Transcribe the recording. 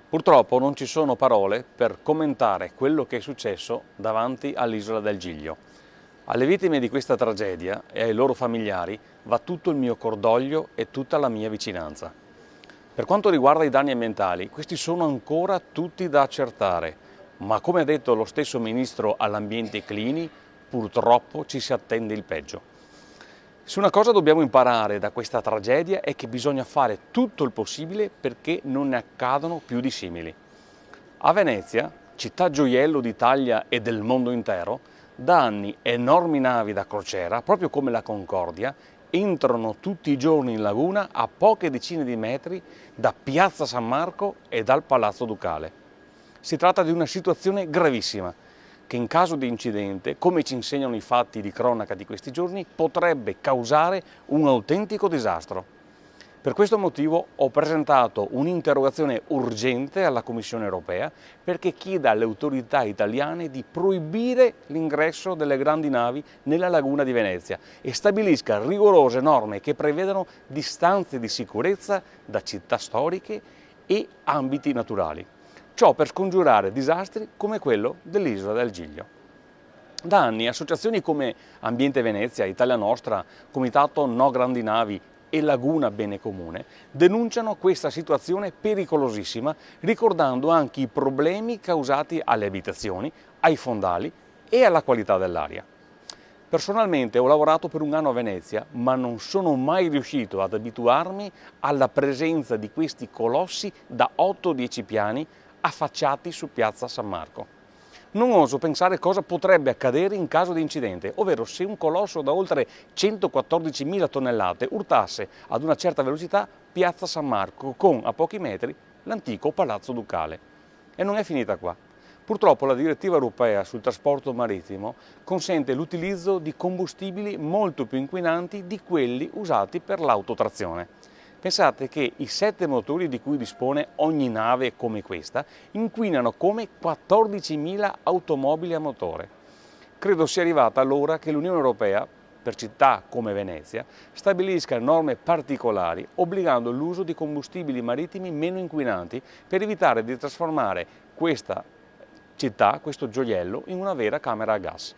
Purtroppo non ci sono parole per commentare quello che è successo davanti all'isola del Giglio. Alle vittime di questa tragedia e ai loro familiari va tutto il mio cordoglio e tutta la mia vicinanza. Per quanto riguarda i danni ambientali, questi sono ancora tutti da accertare, ma come ha detto lo stesso ministro all'ambiente Clini, purtroppo ci si attende il peggio. Se una cosa dobbiamo imparare da questa tragedia è che bisogna fare tutto il possibile perché non ne accadano più di simili. A Venezia, città gioiello d'Italia e del mondo intero, da anni enormi navi da crociera, proprio come la Concordia, entrano tutti i giorni in laguna a poche decine di metri da Piazza San Marco e dal Palazzo Ducale. Si tratta di una situazione gravissima che in caso di incidente, come ci insegnano i fatti di cronaca di questi giorni, potrebbe causare un autentico disastro. Per questo motivo ho presentato un'interrogazione urgente alla Commissione europea perché chieda alle autorità italiane di proibire l'ingresso delle grandi navi nella laguna di Venezia e stabilisca rigorose norme che prevedano distanze di sicurezza da città storiche e ambiti naturali. Ciò per scongiurare disastri come quello dell'isola del Giglio. Da anni associazioni come Ambiente Venezia, Italia Nostra, Comitato No Grandi Navi e Laguna Bene Comune denunciano questa situazione pericolosissima, ricordando anche i problemi causati alle abitazioni, ai fondali e alla qualità dell'aria. Personalmente ho lavorato per un anno a Venezia, ma non sono mai riuscito ad abituarmi alla presenza di questi colossi da 8-10 piani affacciati su Piazza San Marco. Non oso pensare cosa potrebbe accadere in caso di incidente, ovvero se un colosso da oltre 114.000 tonnellate urtasse ad una certa velocità Piazza San Marco con, a pochi metri, l'antico Palazzo Ducale. E non è finita qua. Purtroppo la direttiva europea sul trasporto marittimo consente l'utilizzo di combustibili molto più inquinanti di quelli usati per l'autotrazione. Pensate che i 7 motori di cui dispone ogni nave come questa inquinano come 14.000 automobili a motore. Credo sia arrivata l'ora che l'Unione Europea, per città come Venezia, stabilisca norme particolari obbligando l'uso di combustibili marittimi meno inquinanti per evitare di trasformare questa città, questo gioiello, in una vera camera a gas.